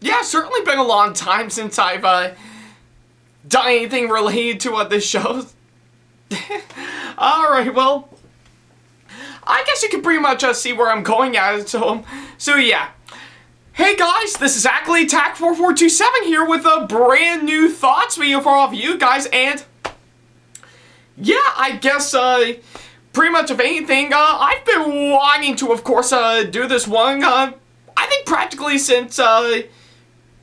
Yeah, it's certainly been a long time since I've done anything related to this show. Alright, well, I guess you can pretty much see where I'm going at it, so yeah. Hey guys, this is Ackleyattack4427 here with a brand new thoughts video for all of you guys, and yeah, I guess, pretty much of anything, I've been wanting to, of course, do this one, I think practically since,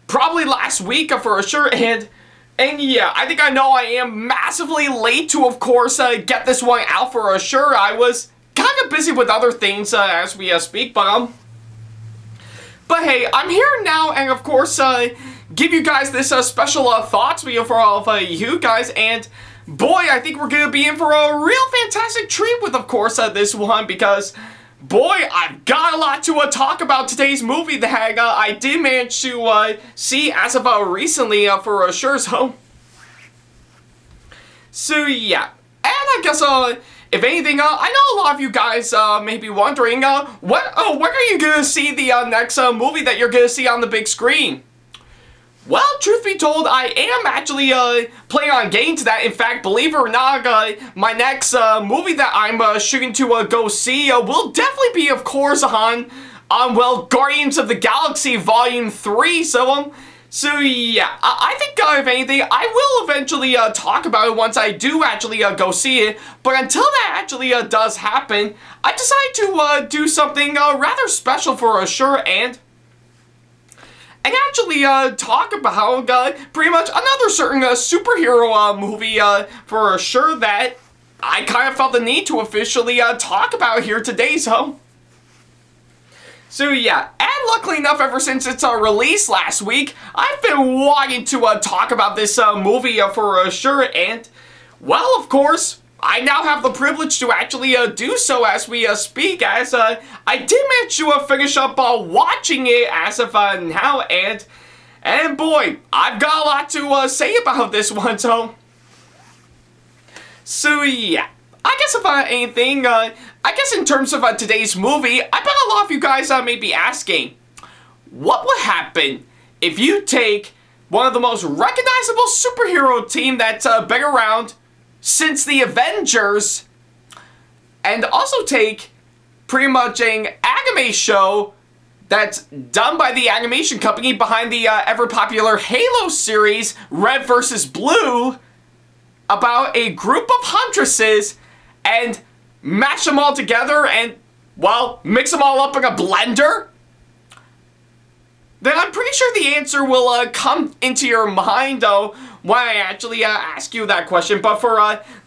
probably last week, for sure, and yeah, I think I know I am massively late to, of course, get this one out for sure. I was kind of busy with other things, as we speak, but hey, I'm here now, and of course, give you guys this, special, thoughts video for all of, you guys, and boy, I think we're gonna be in for a real fantastic treat with, of course, this one, because boy, I've got a lot to talk about today's movie that I did manage to see as of recently for sure. So yeah, and I guess if anything, I know a lot of you guys may be wondering when are you gonna see the next movie that you're gonna see on the big screen? Well, truth be told, I am actually planning on getting to that. In fact, believe it or not, my next movie that I'm shooting to go see will definitely be, of course, on well, Guardians of the Galaxy Volume 3. So yeah, I think if anything, I will eventually talk about it once I do actually go see it. But until that actually does happen, I decided to do something rather special for sure, and actually talk about pretty much another certain superhero movie for sure that I kind of felt the need to officially talk about here today, so yeah, and luckily enough, ever since its release last week, I've been wanting to talk about this movie for sure, and well, of course, I now have the privilege to actually do so as we speak, as I did manage to finish up watching it as of now, and boy, I've got a lot to say about this one, so yeah. I guess if anything, I guess in terms of today's movie, I bet a lot of you guys may be asking, what would happen if you take one of the most recognizable superhero team that's been around since the Avengers, and also take pretty much an anime show that's done by the animation company behind the ever-popular Halo series, Red vs. Blue, about a group of huntresses, and mash them all together and, well, mix them all up in a blender? Then I'm pretty sure the answer will come into your mind, though, when I actually ask you that question. But for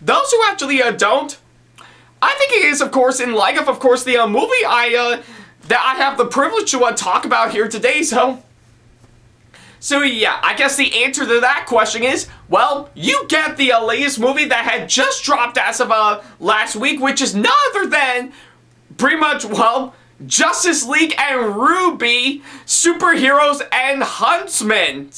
those who actually don't, I think it is, of course, in light of course, the movie that I have the privilege to talk about here today. So yeah, I guess the answer to that question is, well, you get the latest movie that had just dropped as of last week, which is none other than pretty much, well, Justice League and RWBY, Superheroes and Huntsmen.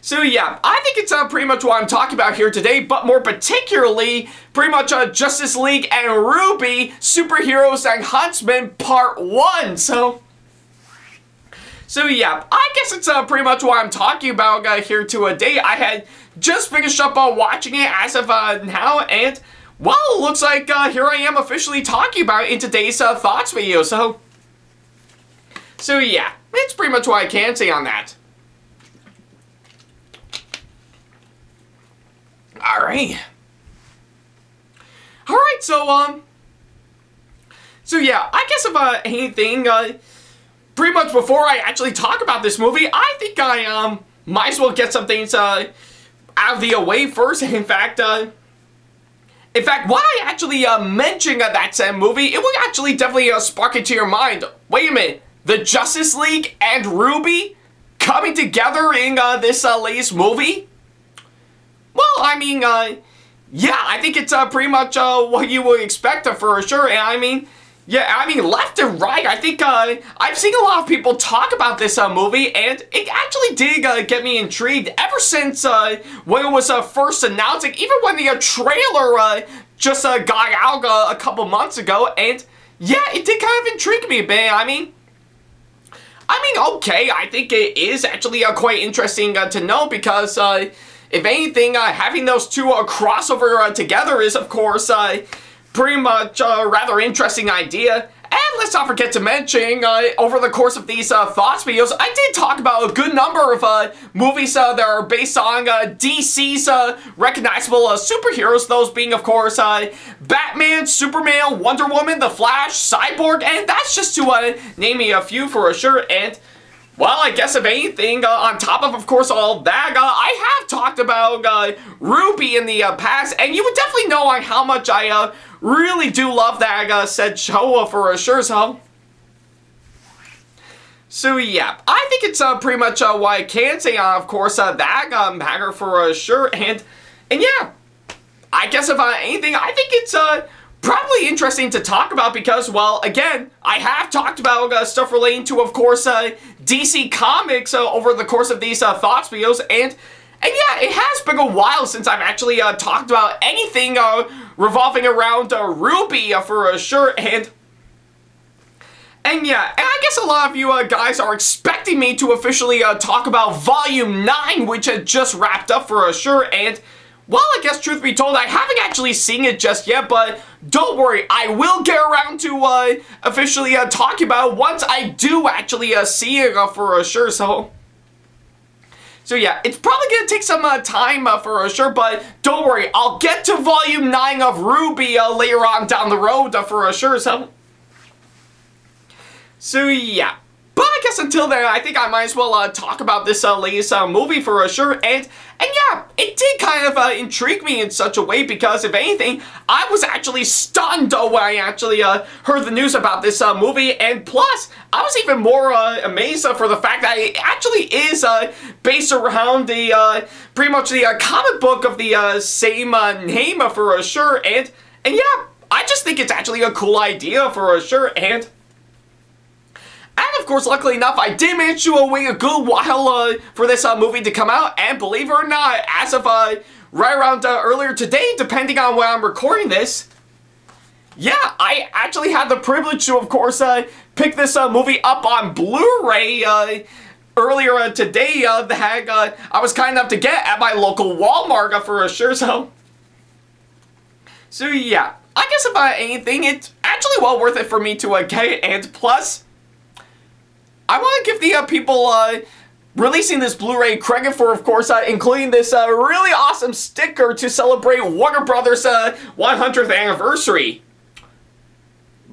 So yeah, I think it's pretty much what I'm talking about here today, but more particularly, pretty much Justice League and RWBY, Superheroes and Huntsmen Part 1. So yeah, I guess it's pretty much what I'm talking about here today. I had just finished up watching it as of now, and well, it looks like here I am officially talking about it in today's thoughts video. So yeah, it's pretty much what I can say on that. Alright, so yeah, I guess if anything, pretty much before I actually talk about this movie, I think I might as well get some things out of the way first. In fact, while I actually mention that same movie, it would actually definitely spark into your mind. Wait a minute, the Justice League and RWBY coming together in this latest movie? Well, I mean, yeah, I think it's pretty much what you would expect for sure, and I mean, yeah, I mean, left and right, I think I've seen a lot of people talk about this movie, and it actually did get me intrigued ever since when it was first announced, like, even when the trailer just got out a couple months ago, and yeah, it did kind of intrigue me a bit. I mean, I'm mean, okay, I think it is actually quite interesting to know because, if anything, having those two crossover together is, of course, pretty much a rather interesting idea. And let's not forget to mention, over the course of these Thoughts videos, I did talk about a good number of movies that are based on DC's recognizable superheroes, those being, of course, Batman, Superman, Wonder Woman, The Flash, Cyborg, and that's just to name me a few for sure. And well, I guess if anything, on top of course, all that, I have talked about RWBY in the past, and you would definitely know how much I really do love that said show for sure, So yeah, I think it's pretty much what I can say on, of course, that matter for sure, and yeah, I guess if anything, I think it's probably interesting to talk about because, well, again, I have talked about stuff relating to, of course, DC Comics over the course of these Thoughts videos, and yeah, it has been a while since I've actually talked about anything revolving around RWBY for sure, and yeah, and I guess a lot of you guys are expecting me to officially talk about Volume 9, which had just wrapped up for sure, and well, I guess truth be told, I haven't actually seen it just yet, but don't worry, I will get around to officially talking about it once I do actually see it for sure, So yeah, it's probably going to take some time for sure, but don't worry, I'll get to Volume 9 of RWBY later on down the road for sure, So yeah. But I guess until then, I think I might as well talk about this latest movie for sure, and yeah, it did kind of intrigue me in such a way because, if anything, I was actually stunned when I actually heard the news about this movie, and plus, I was even more amazed for the fact that it actually is based around the, pretty much the comic book of the same name for sure, and yeah, I just think it's actually a cool idea for sure, and of course, luckily enough, I did manage to wait a good while for this movie to come out, and believe it or not, as of right around earlier today, depending on when I'm recording this, yeah, I actually had the privilege to, of course, pick this movie up on Blu-ray earlier today that I was kind enough to get at my local Walmart for sure, so yeah, I guess if anything, it's actually well worth it for me to get it, and plus, I want to give the people releasing this Blu-ray credit for, of course, including this really awesome sticker to celebrate Warner Brothers' 100th anniversary.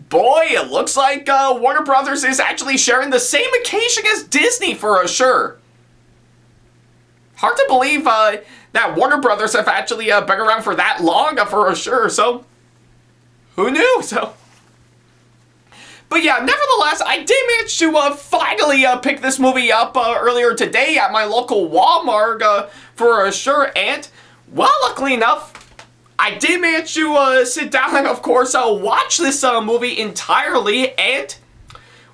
Boy, it looks like Warner Brothers is actually sharing the same occasion as Disney for sure. Hard to believe that Warner Brothers have actually been around for that long for sure, so who knew, But yeah, nevertheless, I did manage to finally pick this movie up earlier today at my local Walmart for sure, and, well, luckily enough, I did manage to sit down and, of course, watch this movie entirely, and,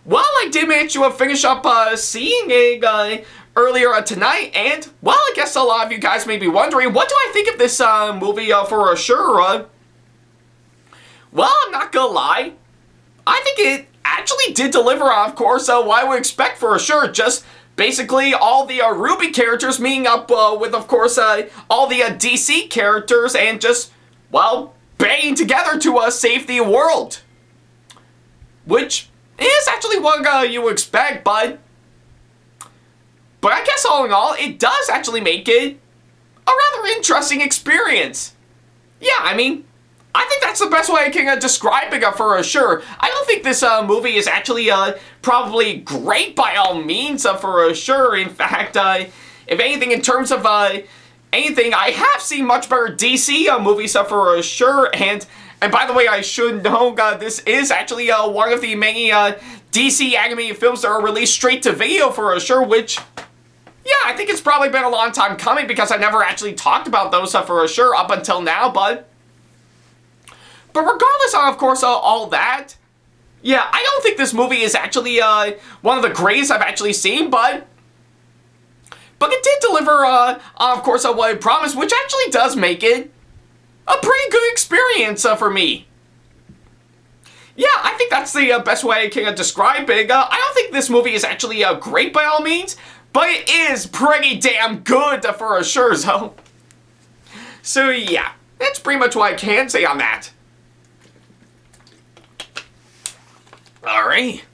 well, I did manage to finish up seeing it earlier tonight, and, well, I guess a lot of you guys may be wondering, what do I think of this movie for sure? Well, I'm not gonna lie, I think it actually did deliver on, of course, what I would expect for sure. Just basically all the RWBY characters meeting up with, of course, all the DC characters and just, well, banding together to save the world. Which is actually what you would expect, but I guess all in all, it does actually make it a rather interesting experience. Yeah, I mean, I think that's the best way I can describe it for sure. I don't think this movie is actually probably great by all means for sure. In fact, if anything, in terms of anything, I have seen much better DC movies for sure. And by the way, I should know this is actually one of the many DC animated films that are released straight to video for sure, which, yeah, I think it's probably been a long time coming because I never actually talked about those for sure up until now, but regardless of course, all that, yeah, I don't think this movie is actually one of the greatest I've actually seen, but it did deliver, of course, what it promised, which actually does make it a pretty good experience for me. yeah, I think that's the best way I can describe it. I don't think this movie is actually great by all means, but it is pretty damn good for sure, so. So yeah, that's pretty much what I can say on that. Alright.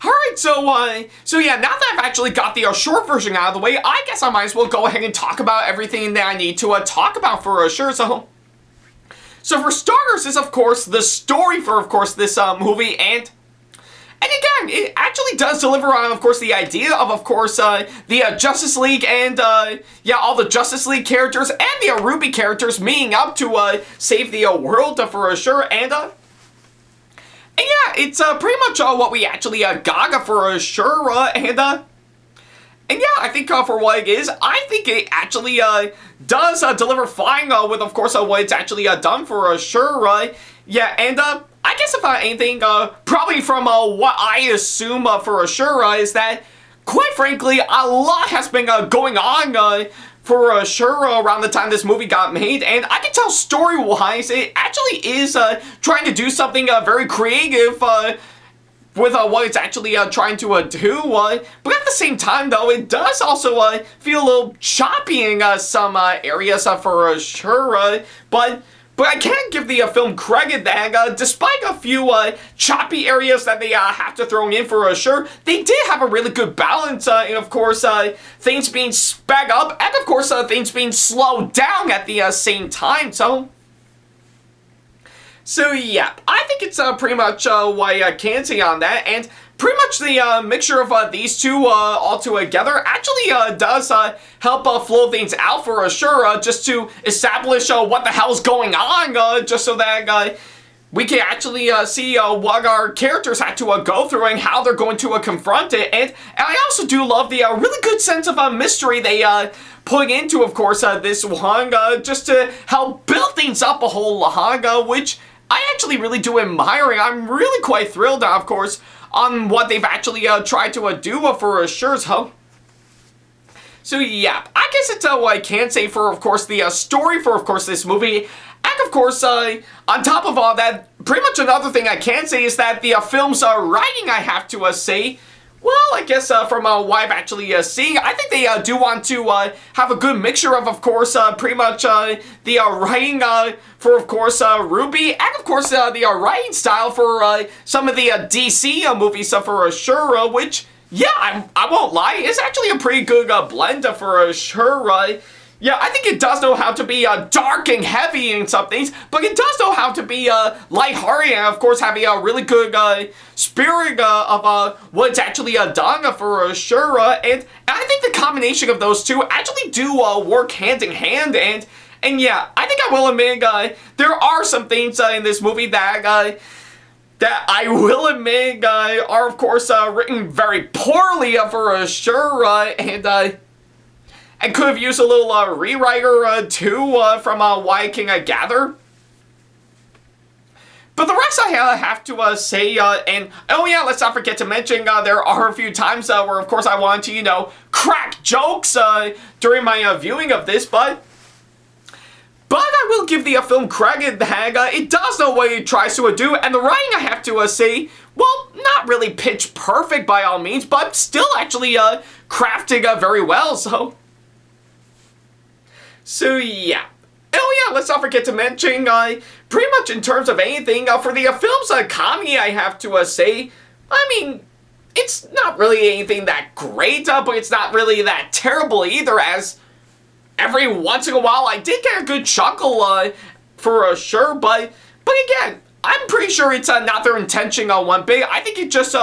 Alright, so yeah, now that I've actually got the short version out of the way, I guess I might as well go ahead and talk about everything that I need to talk about for sure, so for starters is, of course, the story for, of course, this movie, and again, it actually does deliver on, of course, the idea of course, the Justice League and, yeah, all the Justice League characters and the RWBY characters meeting up to save the world for sure, and yeah, it's pretty much what we actually got for sure, and yeah, I think for what it is, I think it actually does deliver fine with, of course, what it's actually done for sure, yeah, and I guess if anything, probably from what I assume for sure is that, quite frankly, a lot has been going on for sure around the time this movie got made, and I can tell story-wise it actually is trying to do something very creative with what it's actually trying to do, but at the same time, though, it does also feel a little choppy in some areas for sure, but I can give the film credit that, despite a few choppy areas that they have to throw in for sure, they did have a really good balance, and of course, things being sped up, and of course, things being slowed down at the same time, So yeah, I think it's pretty much what I can say on that, and pretty much the mixture of these two all together actually does help flow things out for sure, just to establish what the hell's going on, just so that we can actually see what our characters had to go through and how they're going to confront it, and I also do love the really good sense of mystery they put into, of course, this one, just to help build things up a whole lot, which I actually really do admire, and I'm really quite thrilled, of course, on what they've actually tried to do for sure, so yeah, I guess it's what I can say for, of course, the story for, of course, this movie, and of course, on top of all that, pretty much another thing I can say is that the film's writing, I have to say, well, I guess from what I've actually seen, I think they do want to have a good mixture of course, pretty much the writing for, of course, RWBY, and of course, the writing style for some of the DC movies for sure, which, yeah, I won't lie, is actually a pretty good blend for sure, yeah, I think it does know how to be dark and heavy in some things, but it does know how to be lighthearted and, of course, having a really good spirit of what it's actually done for sure. And I think the combination of those two actually do work hand in hand. And yeah, I think I will admit there are some things in this movie that I will admit are, of course, written very poorly for sure. And could have used a little rewriter too from what I can gather. But the rest I have to say, and oh yeah, let's not forget to mention there are a few times where, of course, I wanted to, you know, crack jokes during my viewing of this, but I will give the film credit that it does know what it tries to do, and the writing, I have to say, well, not really pitch perfect by all means, but still actually crafting very well, So yeah. Oh yeah, let's not forget to mention, pretty much in terms of anything, for the film's comedy, I have to say, I mean, it's not really anything that great, but it's not really that terrible either, as every once in a while I did get a good chuckle for sure, but again, I'm pretty sure it's not their intention on one bit. I think it just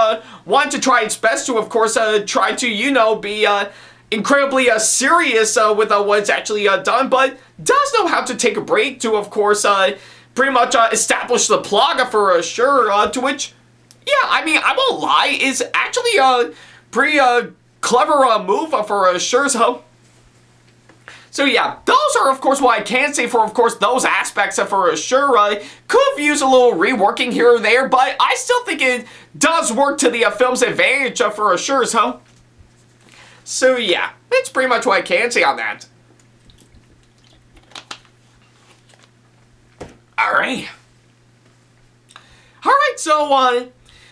wanted to try its best to, of course, try to, you know, be incredibly serious with what it's actually done, but does know how to take a break to, of course, pretty much establish the plot for sure, to which, yeah, I mean, I won't lie, is actually a pretty clever move for sure, So yeah, those are, of course, what I can say for, of course, those aspects for sure. Could have used a little reworking here or there, but I still think it does work to the film's advantage for sure, So yeah, that's pretty much what I can say on that. Alright. Alright,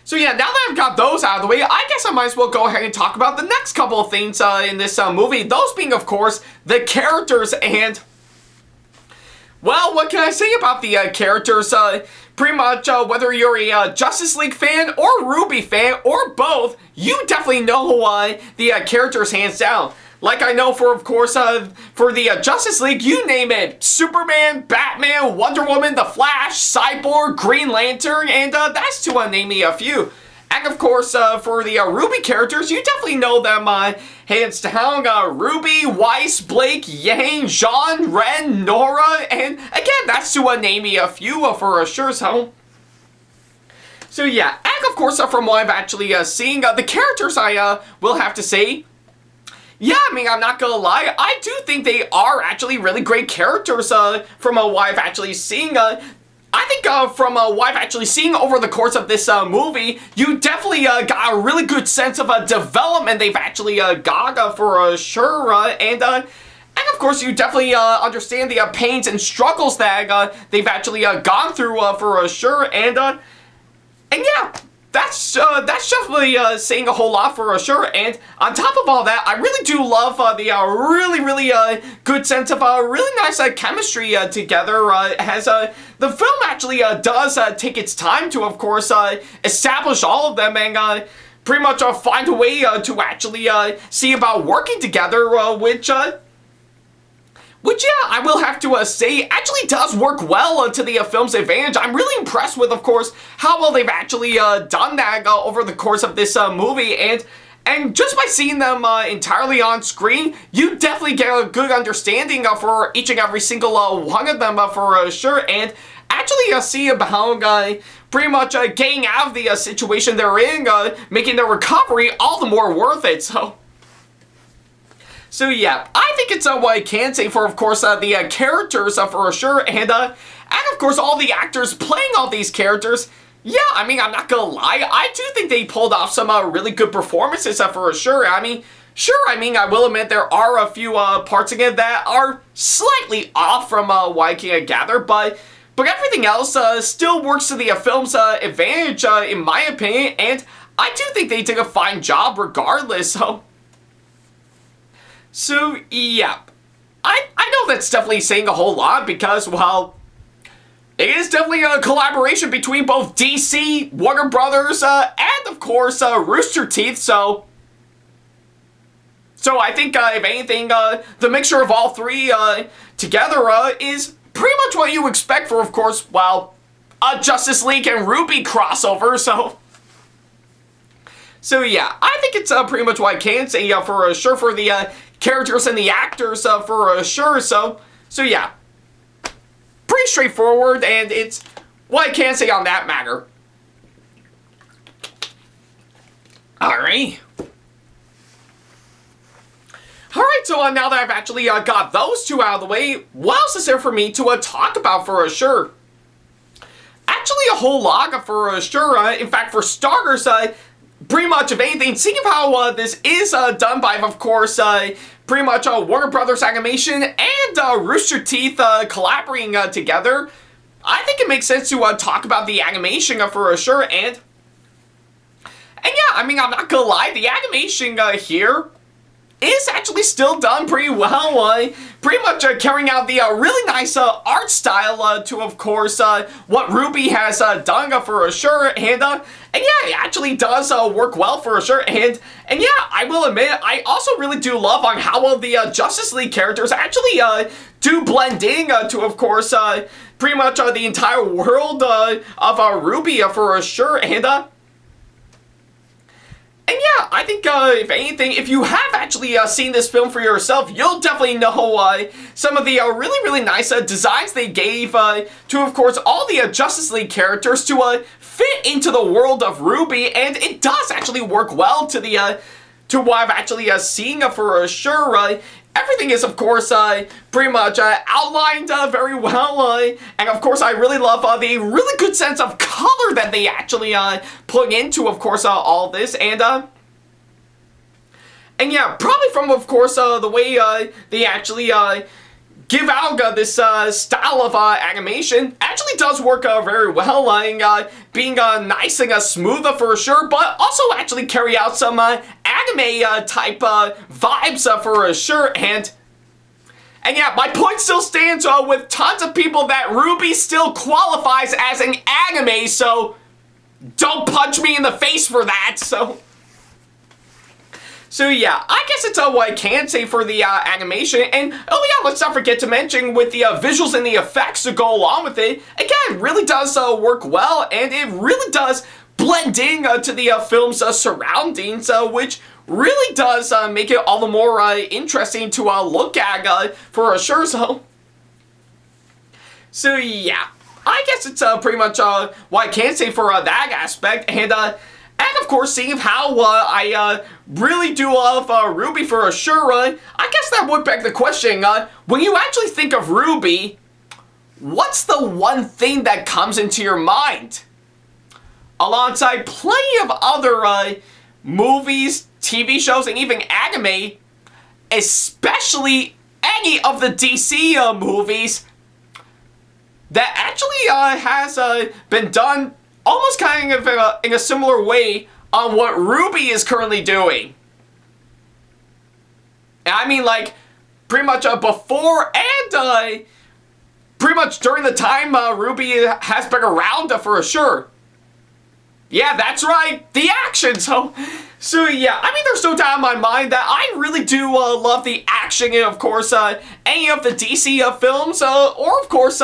so yeah, now that I've got those out of the way, I guess I might as well go ahead and talk about the next couple of things in this movie. Those being, of course, the characters and... Well, what can I say about the characters? Pretty much, whether you're a Justice League fan or RWBY fan or both, you definitely know the characters hands down. Like I know for, of course, for the Justice League, you name it. Superman, Batman, Wonder Woman, The Flash, Cyborg, Green Lantern, and that's to name me a few. And of course, for the RWBY characters, you definitely know them hands down. Ruby, Weiss, Blake, Yang, Jean, Ren, Nora, and again, that's to name me a few for sure. So yeah, and of course, from what I've actually seen, the characters I will have to say, yeah, I mean, I'm not gonna lie, I do think they are actually really great characters from what I've actually seen. I think from what I've actually seen over the course of this movie, you definitely got a really good sense of development they've actually got for sure, and of course you definitely understand the pains and struggles that they've actually gone through for sure, and yeah, that's definitely saying a whole lot for sure. And on top of all that, I really do love the really good sense of really nice chemistry together. As the film actually does take its time to, of course, establish all of them and pretty much find a way to actually see about working together, which, yeah, I will have to say, actually does work well to the film's advantage. I'm really impressed with, of course, how well they've actually done that over the course of this movie. And just by seeing them entirely on screen, you definitely get a good understanding for each and every single one of them for sure. And actually see about pretty much getting out of the situation they're in, making their recovery all the more worth it. So yeah, I think it's what I can say for, of course, the characters for sure, and of course all the actors playing all these characters. Yeah, I mean, I'm not gonna lie, I do think they pulled off some really good performances for sure. I mean, sure, I will admit there are a few parts in it that are slightly off from what I can gather, but everything else still works to the film's advantage, in my opinion, and I do think they did a fine job regardless. So, yeah, I know that's definitely saying a whole lot because, well, it is definitely a collaboration between both DC, Warner Brothers, and, of course, Rooster Teeth, so I think, if anything, the mixture of all three together is pretty much what you expect for, of course, well, a Justice League and RWBY crossover, So yeah, I think it's pretty much what I can say for sure for the characters and the actors for sure. So yeah, pretty straightforward, and it's what I can say on that matter. Alright. Alright, so now that I've actually got those two out of the way, what else is there for me to talk about for sure? Actually, a whole lot for sure. In fact, for starters, pretty much of anything, seeing how this is done by, of course, pretty much Warner Brothers Animation and Rooster Teeth collaborating together, I think it makes sense to talk about the animation for sure, and yeah, I mean, I'm not gonna lie, the animation here is actually still done pretty well, pretty much carrying out the really nice art style to, of course, what RWBY has done for sure, and yeah, it actually does work well for sure, and yeah, I will admit, I also really do love on how well the Justice League characters actually do blend in to, of course, pretty much the entire world of RWBY for sure, and yeah, I think, if anything, if you have actually seen this film for yourself, you'll definitely know some of the really nice designs they gave to, of course, all the Justice League characters to fit into the world of RWBY, and it does actually work well to the to what I've actually seen for sure. Everything is, of course, pretty much outlined very well, and of course I really love the really good sense of color that they actually put into, of course, all this, and yeah, probably from, of course, the way they actually give out this style of animation actually does work very well, being nice and smooth for sure, but also actually carry out some anime type vibes for sure. And yeah, my point still stands with tons of people that RWBY still qualifies as an anime, so don't punch me in the face for that. So yeah, I guess it's what I can say for the animation. And oh yeah, let's not forget to mention with the visuals and the effects to go along with it. Again, really does work well, and it really does blend in to the film's surroundings, which really does make it all the more interesting to look at for sure. So yeah, I guess it's pretty much what I can say for that aspect. And of course, seeing how I really do love RWBY for sure, I guess that would beg the question, when you actually think of RWBY, what's the one thing that comes into your mind? Alongside plenty of other movies, TV shows, and even anime, especially any of the DC movies, that actually has been done almost kind of in a similar way on what RWBY is currently doing. And I mean, like, pretty much before and pretty much during the time RWBY has been around for sure. Yeah, that's right, the action. So yeah, I mean, there's no doubt in my mind that I really do love the action, and of course, any of the DC films, or of course,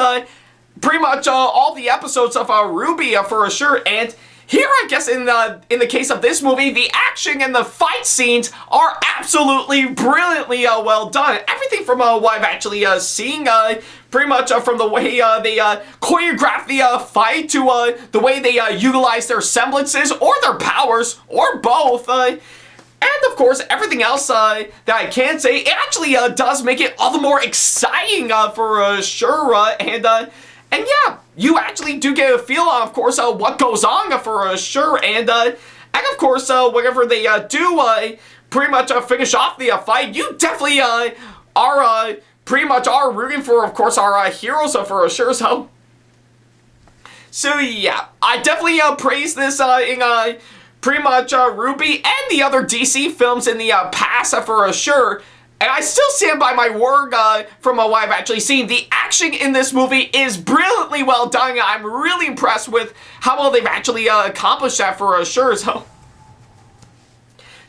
pretty much all the episodes of RWBY for sure. And here, I guess, in the case of this movie, the action and the fight scenes are absolutely brilliantly well done. Everything from what I've actually seen, pretty much from the way they choreograph the fight to the way they utilize their semblances or their powers or both. And of course, everything else that I can say, it actually does make it all the more exciting for sure. And yeah, you actually do get a feel, of course, what goes on for sure. And of course, whenever they do pretty much finish off the fight, you definitely are pretty much are rooting for, of course, our heroes for sure. So yeah, I definitely praise this in pretty much RWBY and the other DC films in the past for sure. And I still stand by my word from what I've actually seen. The action in this movie is brilliantly well done. I'm really impressed with how well they've actually accomplished that for sure.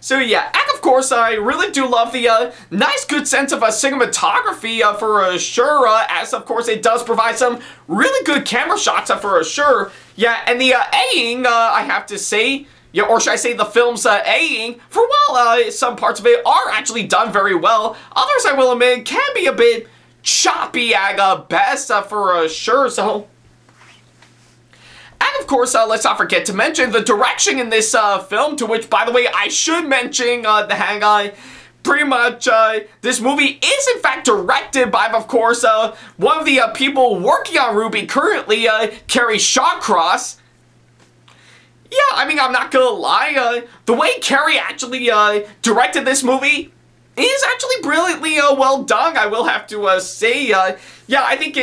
So yeah, and of course, I really do love the nice, good sense of cinematography for sure, as of course it does provide some really good camera shots for sure. Yeah, and the editing, I have to say, yeah, or should I say the film's editing, for while some parts of it are actually done very well, others, I will admit, can be a bit choppy at best for sure. And of course, let's not forget to mention the direction in this film, to which, by the way, I should mention that pretty much this movie is in fact directed by, of course, one of the people working on RWBY currently, Carrie Shawcross. Yeah, I mean, I'm not gonna lie, the way Carrie actually directed this movie is actually brilliantly well done, I will have to say. Yeah, I think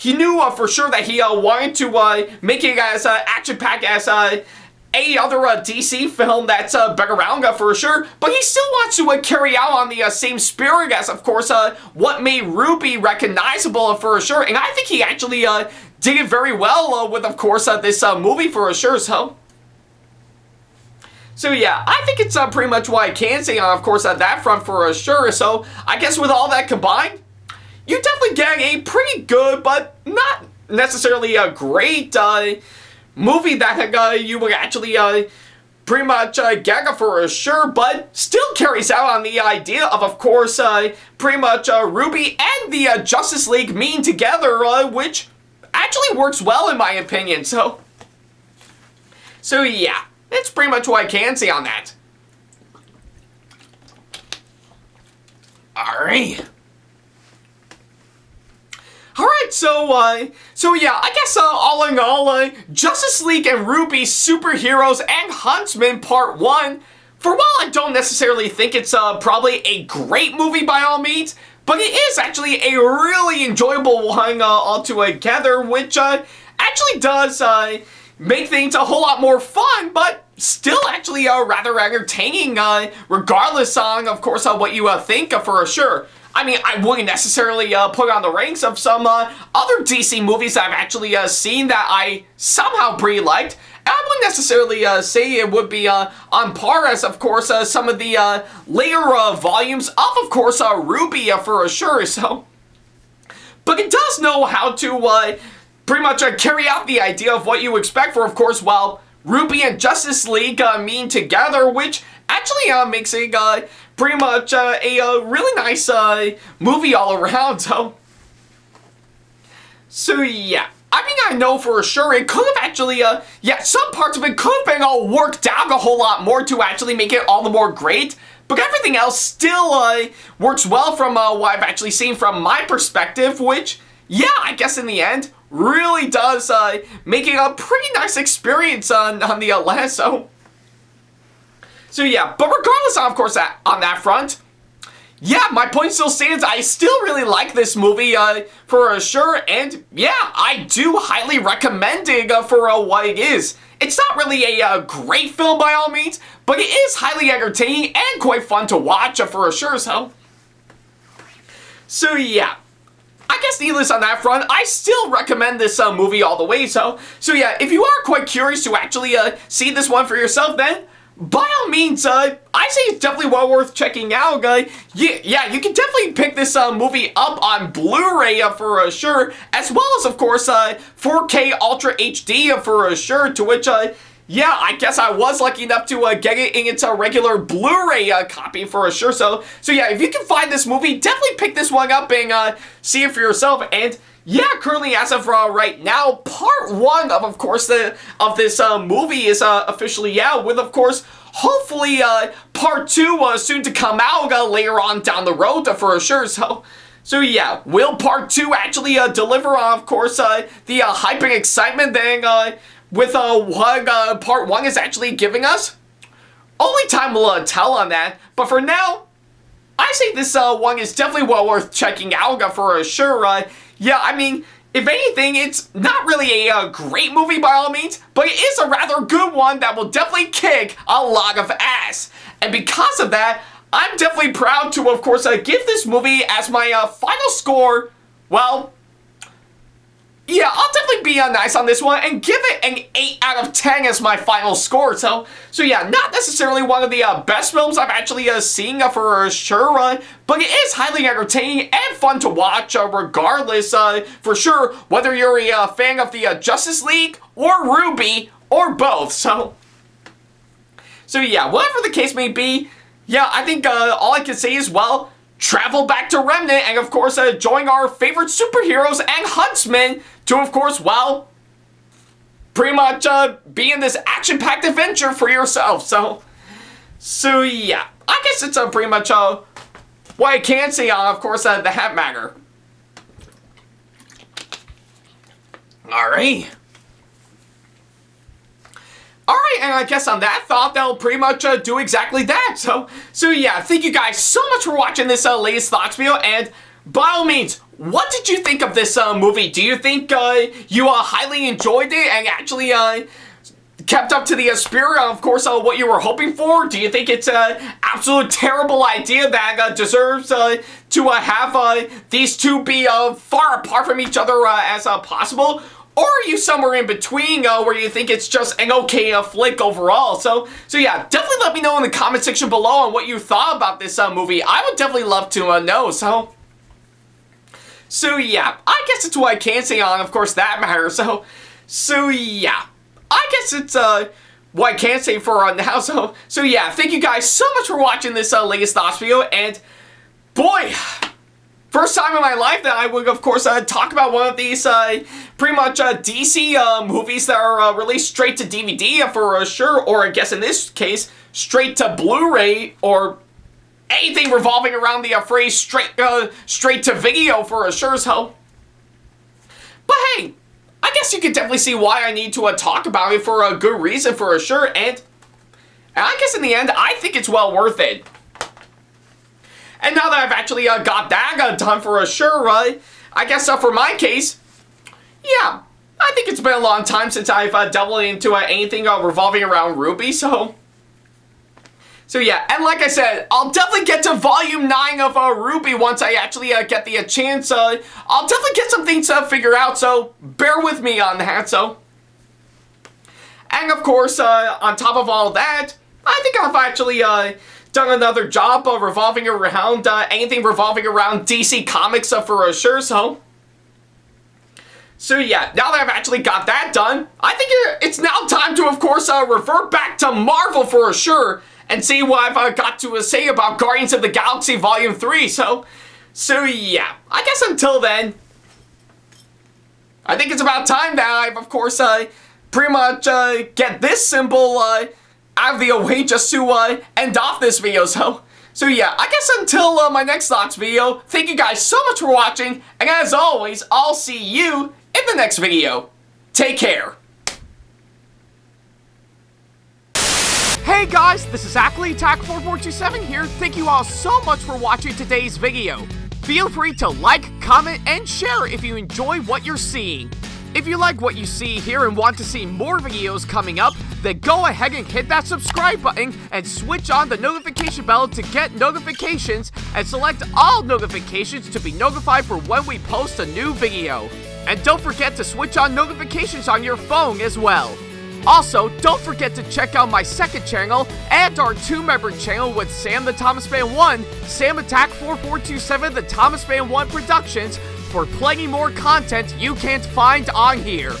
he knew for sure that he wanted to make it as action-packed as any other DC film that's been around for sure, but he still wants to carry out on the same spirit as, of course, what made RWBY recognizable for sure, and I think he actually did it very well with, of course, this movie for sure. So yeah, I think it's pretty much what I can say on, of course, that front for sure. So I guess with all that combined, you definitely get a pretty good, but not necessarily a great movie that you would actually pretty much get for sure, but still carries out on the idea of course, pretty much RWBY and the Justice League meeting together, which actually works well in my opinion. So yeah, that's pretty much what I can say on that. Alright. Alright, so yeah, I guess all in all, Justice League and RWBY Superheroes and Huntsmen Part 1, for while I don't necessarily think it's probably a great movie by all means, but it is actually a really enjoyable one altogether, which actually does make things a whole lot more fun, but still actually rather entertaining, regardless on, of course, what you think for sure. I mean, I wouldn't necessarily put on the ranks of some other DC movies I've actually seen that I somehow pretty liked. And I wouldn't necessarily say it would be on par as, of course, some of the later volumes of course, RWBY for sure. So, but it does know how to pretty much carry out the idea of what you expect for, of course, well, RWBY and Justice League mean together, which actually makes it pretty much a really nice movie all around. So yeah. I mean, I know for sure it could have actually, yeah, some parts of it could have been all worked out a whole lot more to actually make it all the more great, but everything else still works well from what I've actually seen from my perspective, which, yeah, I guess in the end, really does make it a pretty nice experience on the last. So yeah, but regardless, of course, on that front, yeah, my point still stands. I still really like this movie for sure, and yeah, I do highly recommend it for what it is. It's not really a great film by all means, but it is highly entertaining and quite fun to watch for sure. So yeah. I guess needless on that front, I still recommend this movie all the way. So yeah, if you are quite curious to actually see this one for yourself, then by all means, I say it's definitely well worth checking out. Yeah, you can definitely pick this movie up on Blu-ray for sure, as well as, of course, 4K Ultra HD for sure, to which, yeah, I guess I was lucky enough to get it in its regular Blu-ray copy for sure. So yeah, if you can find this movie, definitely pick this one up and see it for yourself. And yeah, currently as of right now, part 1 of course, of this movie is officially out, with, of course, hopefully part 2 soon to come out later on down the road for sure. So yeah, will part 2 actually deliver on, of course, the hype and excitement then with what part 1 is actually giving us? Only time will tell on that, but for now, I say this one is definitely well worth checking out for sure. Yeah, I mean, if anything, it's not really a great movie by all means, but it is a rather good one that will definitely kick a lot of ass. And because of that, I'm definitely proud to, of course, give this movie as my final score. Well, yeah, I'll definitely be nice on this one and give it an 8 out of 10 as my final score. So yeah, not necessarily one of the best films I've actually seen for sure, but it is highly entertaining and fun to watch regardless, for sure, whether you're a fan of the Justice League or RWBY or both. So yeah, whatever the case may be, yeah, I think all I can say is, well, travel back to Remnant and, of course, join our favorite superheroes and Huntsmen to, of course, well, pretty much be in this action-packed adventure for yourself. So yeah, I guess it's pretty much what I can say on, of course, the hat matter. Alright, and I guess on that thought, that'll pretty much do exactly that. So yeah, thank you guys so much for watching this latest Thoughts video, and by all means, what did you think of this movie? Do you think you highly enjoyed it and actually kept up to the spirit of course, what you were hoping for? Do you think it's an absolute terrible idea that deserves to have these two be far apart from each other as possible? Or are you somewhere in between where you think it's just an okay flick overall? So yeah, definitely let me know in the comment section below on what you thought about this movie. I would definitely love to know. So yeah, I guess it's what I can say on, of course, that matter. So yeah, I guess it's what I can say for now. So yeah, thank you guys so much for watching this latest Thoughts video, and boy, first time in my life that I would, of course, talk about one of these pretty much DC movies that are released straight to DVD for sure, or I guess in this case, straight to Blu-ray, or anything revolving around the phrase straight to video for sure. But hey, I guess you can definitely see why I need to talk about it for a good reason for sure, and I guess in the end, I think it's well worth it. And now that I've actually got that done for sure, I guess for my case, yeah, I think it's been a long time since I've delved into anything revolving around RWBY, so yeah, and like I said, I'll definitely get to Volume 9 of RWBY once I actually get the chance. I'll definitely get some things to figure out, so bear with me on that, And of course, on top of all that, I think I've actually done another job revolving around anything revolving around DC Comics for sure, So yeah, now that I've actually got that done, I think it's now time to, of course, revert back to Marvel for sure, and see what I've got to say about Guardians of the Galaxy Volume 3, so yeah, I guess until then, I think it's about time that I've, of course, pretty much get this symbol out of the way just to end off this video, so yeah, I guess until my next Thoughts video, thank you guys so much for watching, and as always, I'll see you in the next video. Take care. Hey guys, this is Ackleyattack4427 here. Thank you all so much for watching today's video. Feel free to like, comment, and share if you enjoy what you're seeing. If you like what you see here and want to see more videos coming up, then go ahead and hit that subscribe button and switch on the notification bell to get notifications, and select all notifications to be notified for when we post a new video. And don't forget to switch on notifications on your phone as well. Also, don't forget to check out my second channel and our 2-member channel with SamAttack4427's, SamAttack4427TheThomasFan1 Productions, for plenty more content you can't find on here.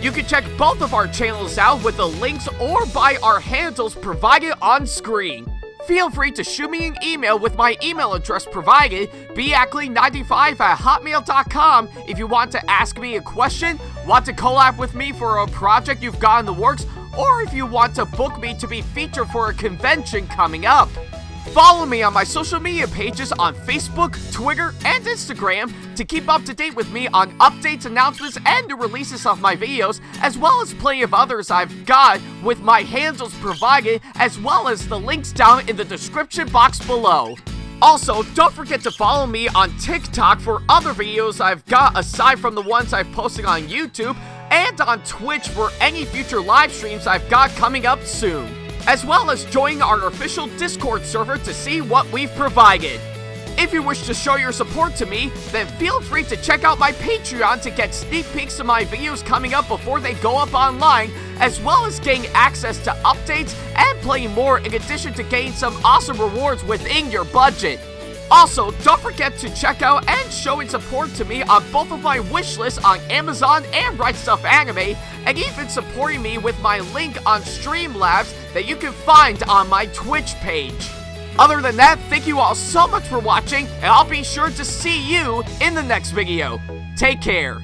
You can check both of our channels out with the links or by our handles provided on screen. Feel free to shoot me an email with my email address provided, backley95@hotmail.com, if you want to ask me a question, want to collab with me for a project you've got in the works, or if you want to book me to be featured for a convention coming up. Follow me on my social media pages on Facebook, Twitter, and Instagram to keep up to date with me on updates, announcements, and new releases of my videos, as well as plenty of others I've got with my handles provided, as well as the links down in the description box below. Also, don't forget to follow me on TikTok for other videos I've got aside from the ones I've posted on YouTube, and on Twitch for any future live streams I've got coming up soon, as well as join our official Discord server to see what we've provided. If you wish to show your support to me, then feel free to check out my Patreon to get sneak peeks of my videos coming up before they go up online, as well as getting access to updates and playing more, in addition to getting some awesome rewards within your budget. Also, don't forget to check out and showing support to me on both of my wish lists on Amazon and Right Stuff Anime, and even supporting me with my link on Streamlabs that you can find on my Twitch page. Other than that, thank you all so much for watching, and I'll be sure to see you in the next video. Take care.